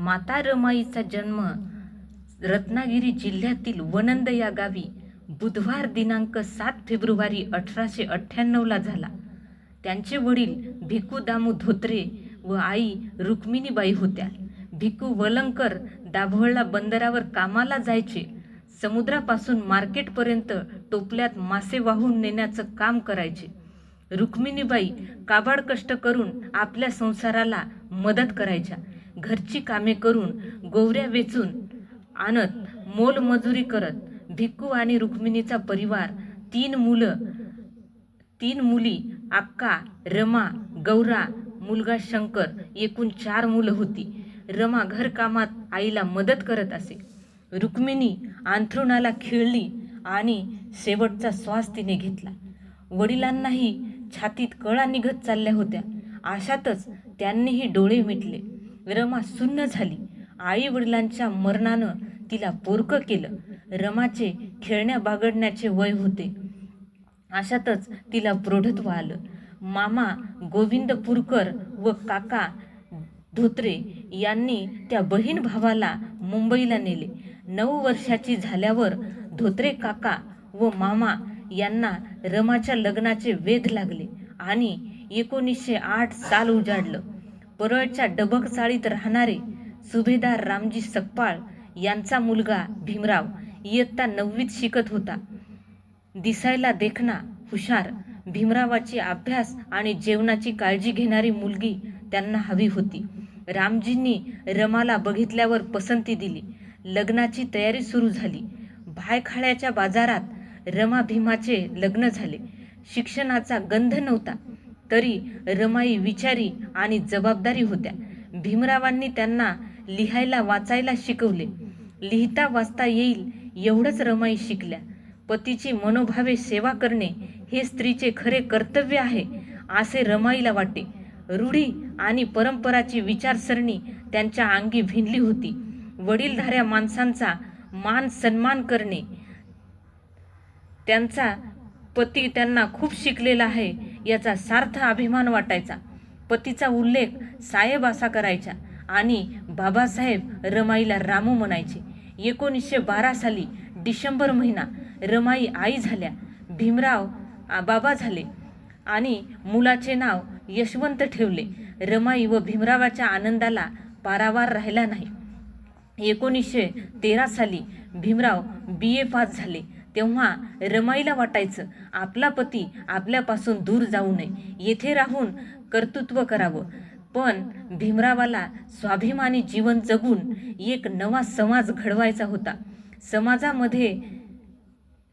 माता रमाईचा जन्म रत्नागिरी जिल्ह्यातील वनंद या गावी बुधवार दिनांक 7 फेब्रुवारी 1898 झाला. त्यांचे वडील भिकू दामू धोत्रे व आई रुक्मिणीबाई होत्या. भिकू वलंकर दाभोळला बंदरावर कामाला जायचे. समुद्रापासून मार्केटपर्यंत टोपल्यात मासे वाहून नेण्याचं काम करायचे. रुक्मिणीबाई काबाड कष्ट करून आपल्या संसाराला मदत करायच्या. घरची कामे करून गोवऱ्या वेचून आणत मोलमजुरी करत भिक्कू आणि रुक्मिणीचा परिवार 3 मुली अक्का, रमा, गौरा, मुलगा शंकर, एकूण 4 मुलं होती. रमा घरकामात आईला मदत करत असे. रुक्मिणी अंथरुणाला खिळली आणि शेवटचा श्वास तिने घेतला. वडिलांनाही छातीत कळा निघत चालल्या होत्या. अशातच त्यांनीही डोळे मिटले. रमा सुन्न झाली. आई वडिलांच्या मरणानं तिला पोरकं केलं. रमाचे खेळण्या बागडण्याचे वय होते. अशातच तिला प्रौढत्व आलं. मामा गोविंद पुरकर व काका धोत्रे यांनी त्या बहीण भावाला मुंबईला नेले. 9 वर्षाची झाल्यावर धोत्रे काका व मामा यांना रमाच्या लग्नाचे वेध लागले आणि 1908 साल उजाडलं. परळच्या डबक चाळीत राहणारे सुभेदार रामजी सकपाळ यांचा मुलगा भीमराव इयत्ता 9वीत शिकत होता. दिसायला देखणा, हुशार. भीमरावाची अभ्यास आणि जेवणाची काळजी घेणारी मुलगी त्यांना हवी होती. रामजींनी रमाला बघितल्यावर पसंती दिली. लग्नाची तयारी सुरू झाली. भायखाळ्याच्या बाजारात रमा भीमाचे लग्न झाले. शिक्षणाचा गंध नव्हता, तरी रमाई विचारी आणि जबाबदारी होत्या. भीमरावांनी त्यांना लिहायला वाचायला शिकवले. लिहिता वाचता येईल एवढंच रमाई शिकल्या. पतीची मनोभावे सेवा करणे हे स्त्रीचे खरे कर्तव्य आहे असे रमाईला वाटे. रूढी आणि परंपराची विचारसरणी त्यांच्या अंगी भिनली होती. वडीलधाऱ्या माणसांचा मान सन्मान करणे, त्यांचा पती त्यांना खूप शिकलेला आहे याचा सार्थ अभिमान वाटायचा. पतीचा उल्लेख साहेब असा करायचा आणि बाबासाहेब रमाईला रामू म्हणायचे. 1912 साली डिसेंबर महिना रमाई आई झाल्या. भीमराव बाबा झाले आणि मुलाचे नाव यशवंत ठेवले. रमाई व भीमरावाच्या आनंदाला पारावार राहिला नाही. 1913 साली भीमराव BA पास झाले. तेव्हा रमाईला वाटायचं आपला पती आपल्यापासून दूर जाऊ नये, येथे राहून कर्तृत्व करावं. पण भीमरावाला स्वाभिमानी जीवन जगून एक नवा समाज घडवायचा होता. समाजामध्ये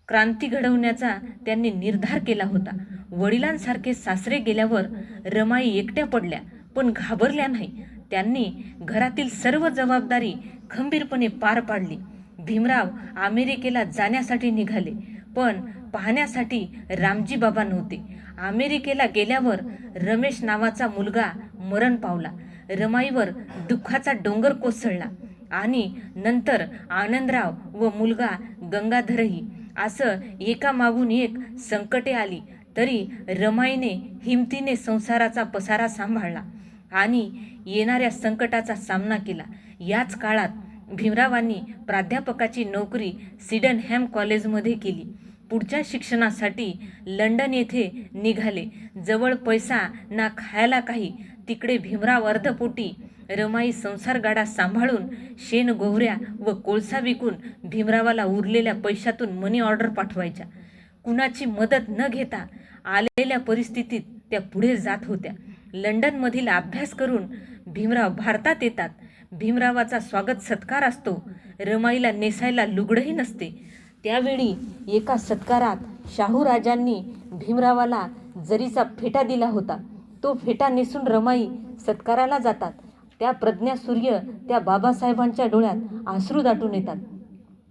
क्रांती घडवण्याचा त्यांनी निर्धार केला होता. वडिलांसारखे सासरे गेल्यावर रमाई एकट्या पडल्या, पण घाबरल्या नाही. त्यांनी घरातील सर्व जबाबदारी खंबीरपणे पार पाडली. भीमराव अमेरिकेला जाण्यासाठी निघाले, पण पाहण्यासाठी रामजी बाबा नव्हते. अमेरिकेला गेल्यावर रमेश नावाचा मुलगा मरण पावला. रमाईवर दुःखाचा डोंगर कोसळला आणि नंतर आनंदराव व मुलगा गंगाधरही. असं एकामागून एक संकटे आली, तरी रमाईने हिमतीने संसाराचा पसारा सांभाळला आणि येणाऱ्या संकटाचा सामना केला. याच काळात भीमरावांनी प्राध्यापकाची नोकरी सिडनहॅम कॉलेजमध्ये केली. पुढच्या शिक्षणासाठी लंडन येथे निघाले. जवळ पैसा ना खायला काही. तिकडे भीमराव अर्धपोटी. रमाई संसारगाडा सांभाळून शेण गोवऱ्या व कोळसा विकून भीमरावाला उरलेल्या पैशातून मनी ऑर्डर पाठवायच्या. कुणाची मदत न घेता आलेल्या परिस्थितीत त्या पुढे जात होत्या. लंडनमधील अभ्यास करून भीमराव भारतात येतात. भीमरावाचा स्वागत सत्कार असतो. रमाईला नेसायला लुगडंही नसते. त्यावेळी एका सत्कारात शाहूराजांनी भीमरावाला जरीचा फेटा दिला होता. तो फेटा नेसून रमाई सत्काराला जातात. त्या प्रज्ञासूर्य त्या बाबासाहेबांच्या डोळ्यात अश्रू दाटून येतात.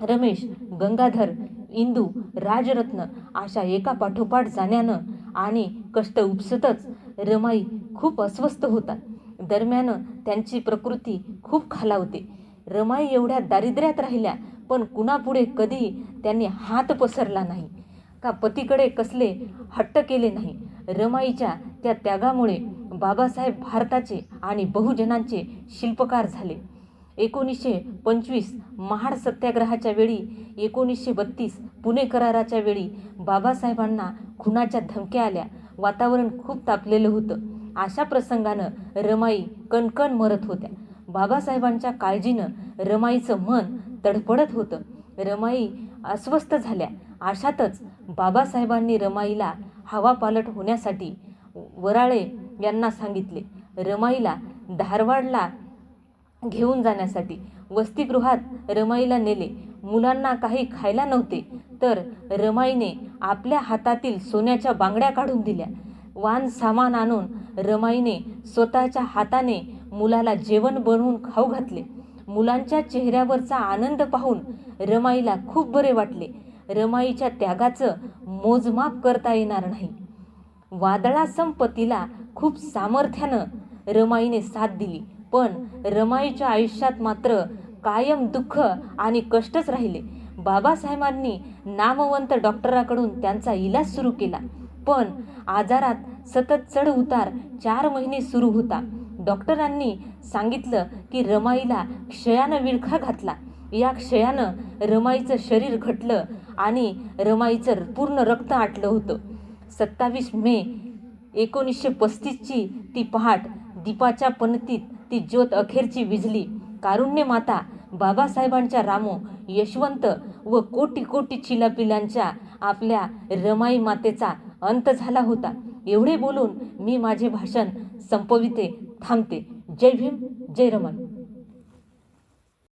रमेश, गंगाधर, इंदू, राजरत्न अशा एका पाठोपाठ जाण्यानं आणि कष्ट उपसतच रमाई खूप अस्वस्थ होतात. दरम्यान त्यांची प्रकृती खूप खालावते. रमाई एवढ्या दारिद्र्यात राहिल्या, पण कुणापुढे कधी त्यांनी हात पसरला नाही का पतीकडे कसले हट्ट केले नाही. रमाईच्या त्या त्यागामुळे बाबासाहेब भारताचे आणि बहुजनांचे शिल्पकार झाले. 1925 महाड सत्याग्रहाच्या वेळी, 1932 पुणे कराराच्या वेळी बाबासाहेबांना खुनाच्या धमक्या आल्या. वातावरण खूप तापलेलं होतं. अशा प्रसंगानं रमाई कणकण मरत होत्या. बाबासाहेबांच्या काळजीनं रमाईचं मन तडफडत होतं. रमाई अस्वस्थ झाल्या. अशातच बाबासाहेबांनी रमाईला हवापालट होण्यासाठी वराळे यांना सांगितले. रमाईला धारवाडला घेऊन जाण्यासाठी वसतिगृहात रमाईला नेले. मुलांना काही खायला नव्हते, तर रमाईने आपल्या हातातील सोन्याच्या बांगड्या काढून दिल्या. वान सामान आणून रमाईने स्वतःच्या हाताने मुलाला जेवण बनवून खाऊ घातले. मुलांच्या चेहऱ्यावरचा आनंद पाहून रमाईला खूप बरे वाटले. रमाईच्या त्यागाचं मोजमाप करता येणार नाही. वादळासम पतीला खूप सामर्थ्यानं रमाईने साथ दिली, पण रमाईच्या आयुष्यात मात्र कायम दुःख आणि कष्टच राहिले. बाबासाहेबांनी नामवंत डॉक्टराकडून त्यांचा इलाज सुरू केला, पण आजारात सतत चढ उतार 4 महिने सुरू होता. डॉक्टरांनी सांगितलं की रमाईला क्षयानं विळखा घातला. या क्षयानं रमाईचं शरीर घटलं आणि रमाईचं पूर्ण रक्त आटलं होतं. 27 मे 1935ची ती पहाट, दीपाच्या पणतीत ती ज्योत अखेरची विझली. कारुण्य माता बाबासाहेबांच्या रामो, यशवंत व कोटी कोटी चिलापिलांच्या आपल्या रमाई मातेचा अंत झाला होता. एवढे बोलून मी माझे भाषण संपविते, थांबते. जय भीम, जय रमाई.